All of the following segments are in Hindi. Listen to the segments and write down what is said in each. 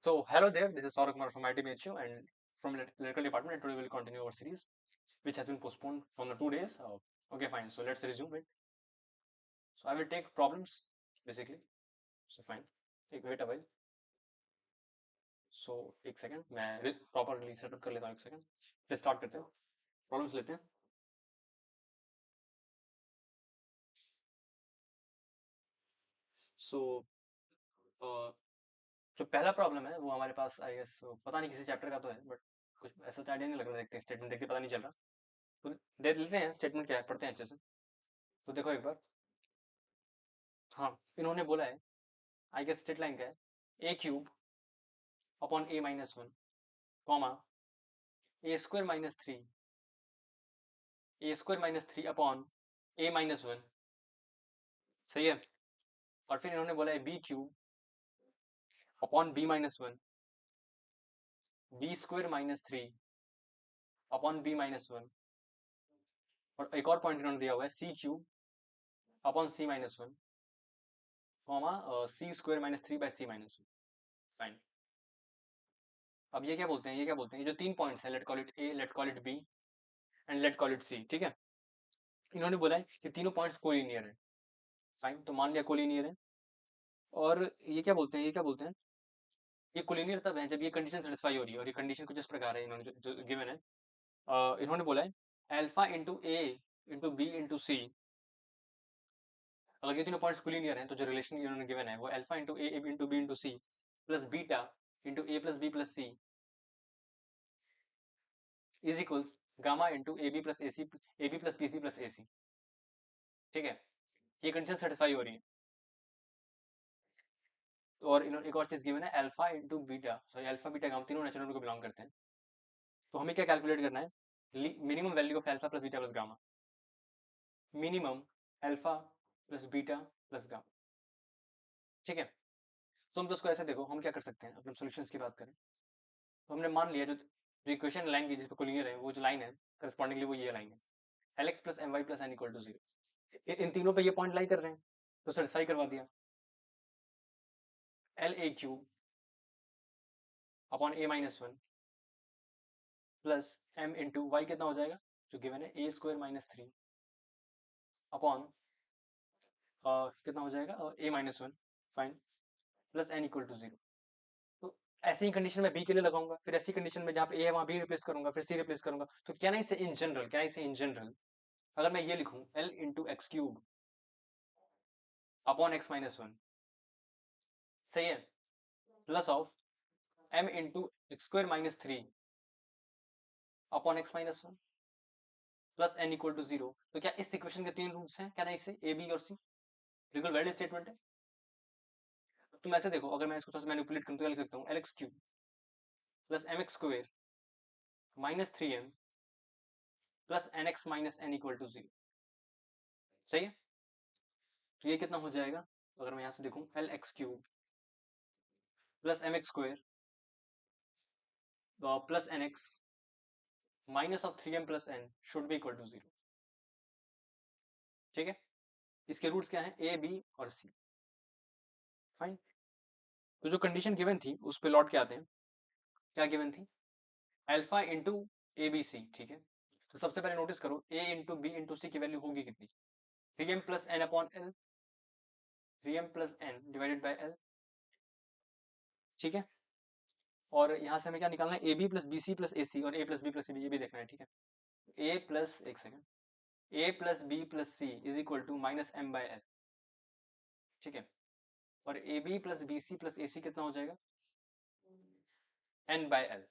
So, hello there, this is Saurabh Kumar from ITBHU and from electrical department, and today we'll continue our series, which has been postponed from the 2 days. Okay, fine. So, let's resume it. So, I will take problems basically. So, fine. Wait a while. So, एक सेकंड मैं प्रॉपरली सेटअप कर लेता हूँ. एक सेकंड स्टार्ट करते हैं. प्रॉब्लम्स लेते हैं. सो जो पहला प्रॉब्लम है वो हमारे पास आई गेस पता नहीं किसी चैप्टर का तो है, बट कुछ ऐसा आइडिया नहीं लग रहा. देखते हैं स्टेटमेंट देखते पता नहीं चल रहा. तो देख लेते हैं स्टेटमेंट क्या है, पढ़ते हैं अच्छे से. तो देखो एक बार. हाँ, इन्होंने बोला है, आई गेस स्ट्रेट लाइन का है, a cube upon a minus one comma a square minus three upon a minus one. सही है. और फिर इन्होंने बोला है b cube upon b minus one b square minus three upon b minus one. और एक और पॉइंट इन्होंने दिया हुआ है c cube upon c minus one comma c square minus three by c minus one. Fine. अब ये क्या बोलते हैं, ये जो तीन पॉइंट्स हैं, let call it a, let call it b and let call it c. ठीक है. इन्होंने बोला है कि तीनों पॉइंट्स कोलिनियर है. फाइन, तो मान लिया कोलिनियर है. और ये क्या बोलते हैं ये कोलिनियर तब है जब ये कंडीशन सेटिस्फाई हो रही है. और ये कंडीशन कुछ इस प्रकार है, इन्होंने जो गिवन है, इन्होंने बोला है alpha into a into b into सी. अगर ये तीनों पॉइंट्स कोलिनियर हैं तो जो रिलेशन इन्होंने गिवन है वो alpha into a into b into c plus beta into a plus b plus c is equals gamma into a b plus a c, a b plus b c plus a c. ठीक है. ये कंडीशन सेटिस्फाई हो रही है. और इन्होंने एक और चीज गिवन है alpha into beta, sorry alpha beta gamma तीनों नेचुरल नंबर को बिलोंग करते हैं. तो हमें क्या कैलकुलेट करना है, minimum value of alpha plus beta plus gamma. Minimum alpha plus beta plus gamma. ठीक है. तो हम तो उसको ऐसे देखो, हम क्या कर सकते हैं, अपने सॉल्यूशंस की बात करें तो हमने मान लिया जो इक्वेशन लाइन की जिस पे कोलिनियर है वो जो लाइन है करस्पॉन्डिंगली वो ये लाइन है, l x plus m y plus N equal to zero. इन तीनों पे ये पॉइंट लाई कर रहे हैं तो सेटिस्फाई करवा दिया. L a cube upon a minus one plus m into y कितना हो जाएगा जो गिवन है a square minus three upon कितना हो जाएगा a minus one. Fine. Plus N equal to zero. तो ऐसी ही कंडीशन में बी के लिए लगाऊंगा, फिर ऐसी कंडीशन में जहाँ पे ए है वहां बी रिप्लेस करूंगा, फिर सी रिप्लेस करूंगा. तो क्या नहीं से इन जनरल, अगर मैं ये लिखूं L into X cube upon X minus one. सही है. Plus of M into X square minus three upon X minus one plus N equal to zero. तो क्या इस इक्वेशन के तीन रूट्स हैं, क्या नहीं से ए बी और सी. बिल्कुल वैलिड स्टेटमेंट है. तुम ऐसे देखो, अगर मैं इसको थोड़ा सा मैनिपुलेट करूं तो लिख सकता हूँ l x cube plus m x square minus three m plus n x minus n equal to zero. सही है. तो ये कितना हो जाएगा, अगर मैं यहां से देखूं l x cube plus m x square plus n x minus of three m plus n should be equal to zero. ठीक है. इसके रूट्स क्या है, ए बी और सी. फाइन. तो जो कंडीशन गिवन थी उस पर लौट के आते हैं. क्या गिवन थी, alpha into a b c. ठीक है. तो सबसे पहले नोटिस करो a into b into c की वैल्यू होगी कितनी, three m plus n upon l, three m plus n divided by l. ठीक है. और यहां से हमें क्या निकालना है, a b plus b c plus a c और a plus b plus c ये भी देखना है. ठीक है. ए प्लस एक second a plus b plus c is equal to minus m by l. ठीक है. और a b plus b c plus a c कितना हो जाएगा, एन बाई एल.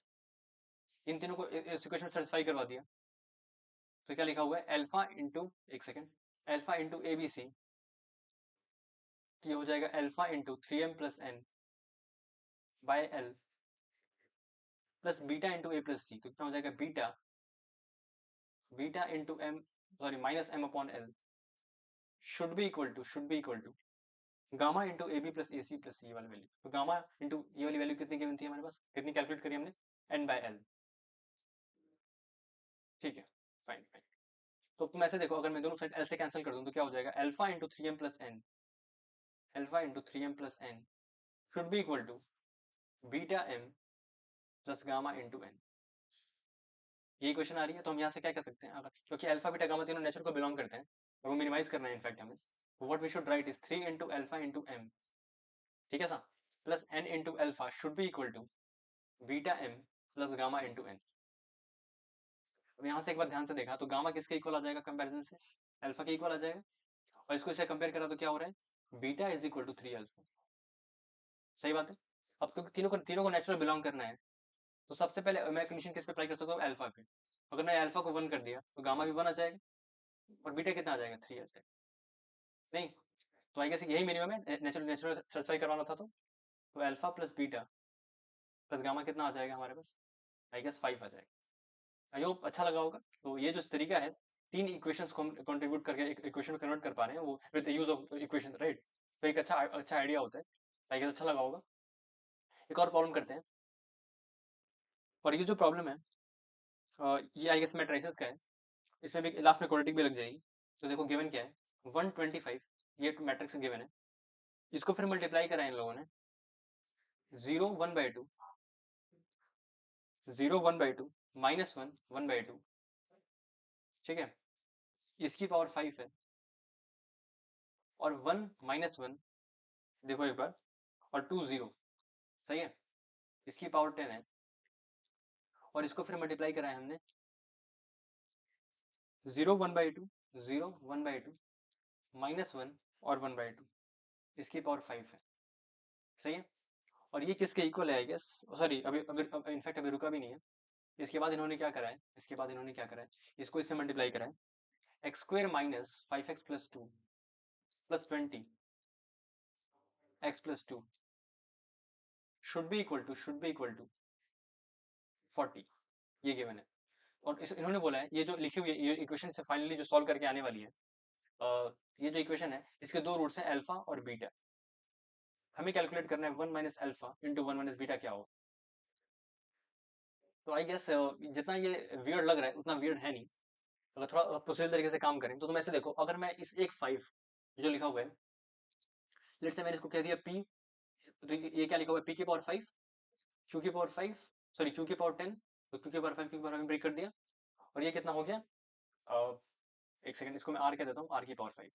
इन तीनों को इस इक्वेशन में सेटिस्फाई करवा दिया. तो क्या लिखा हुआ है, अल्फा इंटू एक second alpha into a b c, ये हो जाएगा alpha into three m plus n by l plus beta into a plus c. तो कितना हो जाएगा, beta beta into m, sorry minus m upon l should be equal to gamma into a b plus a c plus ये वाली वैल्यू. तो गामा इंटू ये वाली वैल्यू कितनी गिवन थी हमारे पास, कितनी कैलकुलेट करी हमने, एन बाय एल. ठीक है. Fine fine. तो तुम ऐसे देखो, अगर मैं दोनों साइड एल से कैंसिल कर दूं तो क्या हो जाएगा, alpha into three m plus n, alpha into three m plus n should be equal to beta m plus gamma into n, ये इक्वेशन आ रही है। तो हम यहाँ से क्या कर सकते हैं, अगर क्योंकि अल्फा बीटा गामा तीनों नेचर को बिलोंग करते हैं और वो मिनिमाइज करना है इनफैक्ट हमें, what we should write is 3 into alpha into m, ठीक है sir, plus n into alpha should be equal to beta m plus gamma into n. अब यहाँ से एक बार ध्यान से देखा तो गामा किसके इक्वल आ जाएगा कंपैरिजन से, अल्फा के इक्वल आ जाएगा, और इसको इससे कंपेयर करा तो क्या हो रहा है, beta is equal to 3 alpha, सही बात है। अब क्योंकि तीनों को नेचुरल बिलोंग करना है, तो सबसे पहले मैं कंडीशन किस पे अप्लाई कर सकता हूँ, अल्फा पे। अगर मैं अल्फा को 1 कर दिया तो गामा भी 1 आ जाएगा और बीटा कितना आ जाएगा, 3 आ जाएगा, नहीं। तो आई गेस यही मिनिमम है, नेचुरल नेचुरल सही करवाना था तो alpha plus beta plus gamma कितना आ जाएगा हमारे पास, आई गेस 5 आ जाएगा। आई होप अच्छा लगा होगा। तो ये जो तरीका है, तीन इक्वेशंस को हम कंट्रीब्यूट करके एक इक्वेशन में कन्वर्ट कर पा रहे हैं, वो with use of equation, right. तो एक अच्छा आइडिया होता है, आई गेस अच्छा लगा होगा। एक और प्रॉब्लम करते हैं, और ये जो प्रॉब्लम है ये आई गेस मैट्रिसेस का है, इसमें भी लास्ट में क्वाड्रेटिक भी लग जाएगी। तो देखो गिवन क्या है, 125, ये मैट्रिक्स गिवन है, इसको फिर मल्टीप्लाई करा इन लोगों ने, 0 1/2, 0 1/2, -1 1/2, ठीक है, इसकी पावर 5 है, और 1 -1 देखो एक बार, और 2 0, सही है, इसकी पावर 10 है, और इसको फिर मल्टीप्लाई करा है हमने, 0 1/2, 0 1/2, -1 और 1/2, इसकी पावर 5 है, सही है। और ये किसके इक्वल है, आई गेस, सॉरी अभी अभी इनफैक्ट अभी रुका भी नहीं है। इसके बाद इन्होंने क्या करा है, इसके बाद इन्होंने क्या करा है, इसको इससे मल्टीप्लाई करा है, x² minus 5x plus 2 plus 20 x plus 2 should be equal to 40, ये गिवन है। और इन्होंने बोला है ये जो लिखी हुई है ये इक्वेशन से फाइनली जो सॉल्व करके आने वाली है, ये जो इक्वेशन है इसके दो रूट्स हैं अल्फा और बीटा, हमें कैलकुलेट करना है 1 minus alpha into 1 minus beta क्या होगा। तो आई गेस जितना ये वियर्ड लग रहा है उतना वियर्ड है नहीं, अगर थोड़ा प्रोसीजर तरीके से काम करें तो तुम ऐसे देखो, अगर मैं इस एक 5 जो लिखा हुआ है, लेट्स से मैंने इसको कह दिया p, तो ये क्या लिखा हुआ है, p की पावर 5, q की पावर 5, सॉरी q की पावर 10, तो q की पावर 5 q की पावर 5 ब्रेक कर दिया, और ये कितना हो गया, एक सेकंड, इसको मैं r कह देता हूँ, r की पावर 5।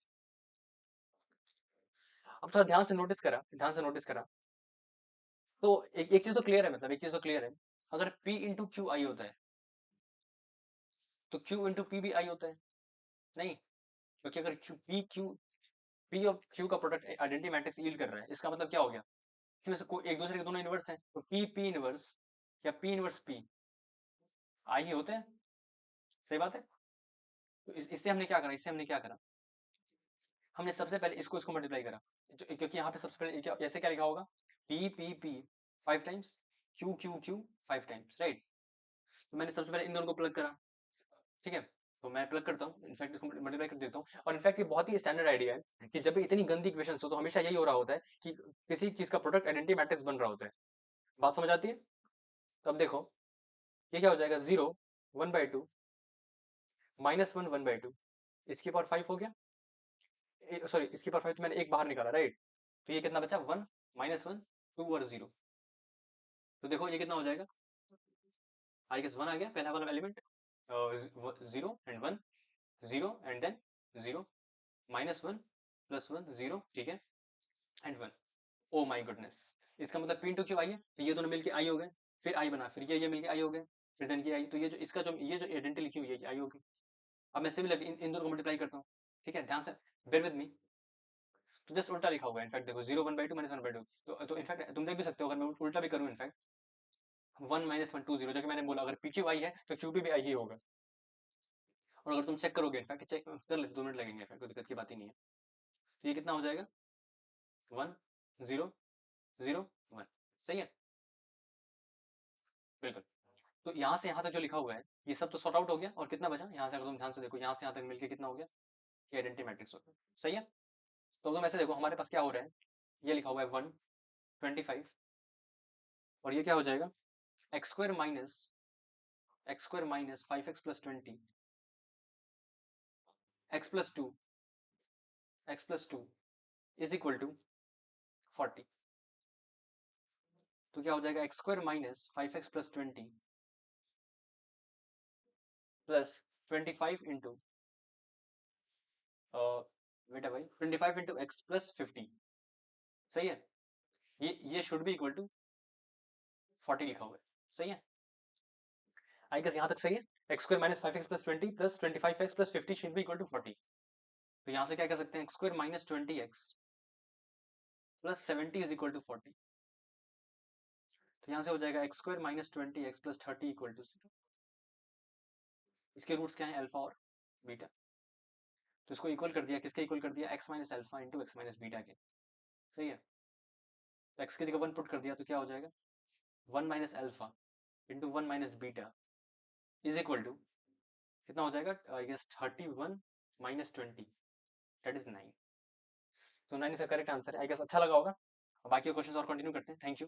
अब थोड़ा ध्यान से नोटिस करा तो एक चीज तो क्लियर है, मतलब एक चीज तो क्लियर है, अगर p इंटू क्यू आई होता है तो q इंटू पी भी आई होता है, नहीं, क्योंकि अगर p और q का प्रोडक्ट आइडेंटिटी मैट्रिक्स यील्ड कर रहा है, इसका मतलब क्या हो गया, इसमें से कोई एक दूसरे के दोनों इनवर्स हैं, तो p इनवर्स या p इनवर्स p आई ही होते हैं, सही बात है। तो इससे हमने क्या करा, हमने सबसे पहले इसको इसको मल्टीप्लाई करा, क्योंकि यहाँ पे सबसे पहले ऐसे क्या लिखा होगा, p 5 times, q 5 times, right. तो मैंने सबसे पहले इन दोनों को प्लग करा, ठीक है, तो मैं प्लग करता हूँ, इनफैक्ट इसको मल्टीप्लाई कर देता हूँ, और इनफैक्ट ये बहुत ही स्टैंडर्ड आइडिया है कि जब भी इतनी गंदी इक्वेशन हो तो हमेशा यही हो रहा होता है कि किसी चीज का प्रोडक्ट आइडेंटिटी मैट्रिक्स बन रहा होता है, बात समझ आती है। तो अब देखो ये क्या हो जाएगा, 0 1/2, -1 1/2, इसकी पावर 5 हो गया, सॉरी इसकी पावर 5 तो मैंने एक बाहर निकाला, राइट, तो ये कितना बचा, 1 -1 2 और 0, तो देखो ये कितना हो जाएगा, आई गेस 1 आ गया पहला वाला एलिमेंट, 0 एंड 1, 0 एंड देन 0, -1 +1 0, ठीक है, एंड 1, ओ माय गुडनेस, इसका मतलब p इंटू क्यू आई है, तो ये दोनों मिलके आई हो गए, फिर आई बना, फिर ये मिलके आई हो गए, फिर देन ये आई, तो ये जो इसका जो ये जो आइडेंटिटी लिखी हुई है ये आई होगी। अब मैं सिमिलरली इन दोनों को मल्टीप्लाई करता हूँ, ठीक है, ध्यान से बेयर विद मी, तो जस्ट उल्टा लिखा हुआ है इनफैक्ट, देखो 0 1/2 -1/2, तो इनफैक्ट तुम देख भी सकते हो, अगर मैं उल्टा भी करूँ इनफैक्ट 1 -1 2 0, जो कि मैंने बोला अगर पी क्यू आई है तो क्यू भी आई ही होगा, और अगर तुम चेक करोगे इनफैक्ट चेक कर ले, 2 मिनट लगेंगे, कोई दिक्कत की बात ही नहीं है। तो ये कितना हो जाएगा, 1 0 0 1, सही है, बिल्कुल। तो यहाँ से यहाँ तक जो लिखा हुआ है ये सब तो सॉर्ट आउट हो गया, और कितना बचा यहाँ से, अगर तुम ध्यान से देखो यहाँ से यहाँ तक मिलके कितना हो गया, ये आइडेंटिटी मैट्रिक्स हो गया, सही है। तो तुम ऐसे देखो हमारे पास क्या हो रहा है, ये लिखा हुआ है 125, और ये क्या हो जाएगा, x² - 5x + 20 x + 2 is equal to 40। तो क्या हो जाएगा x square minus 5x plus 20 plus 25 into बेटा भाई 25 इंटू एक्स प्लस 50, सही है। ये शुड बी इक्वल टू 40 लिखा हुआ है, सही है। आई गेस यहाँ तक सही है। X square minus 5x plus 20 plus 25x plus 50 should be equal to 40। तो यहाँ से क्या कह सकते हैं, x square minus 20x plus 70 is equal to 40। तो यहाँ से हो जाएगा x square minus 20x plus 30 equal to 0। इसके रूट्स क्या है, अल्फा और बीटा। तो इसको इक्वल कर दिया, किसके इक्वल कर दिया, x minus alpha into x minus beta के, सही है। तो एक्स की जगह 1 पुट कर दिया तो क्या हो जाएगा 1 minus alpha into 1 minus beta is equal to कितना हो जाएगा, I guess 31 minus 20 that is 9। तो 9 इसका करेक्ट आंसर है। आई गेस अच्छा लगा होगा। बाकी क्वेश्चन और कंटिन्यू करते हैं। Thank you.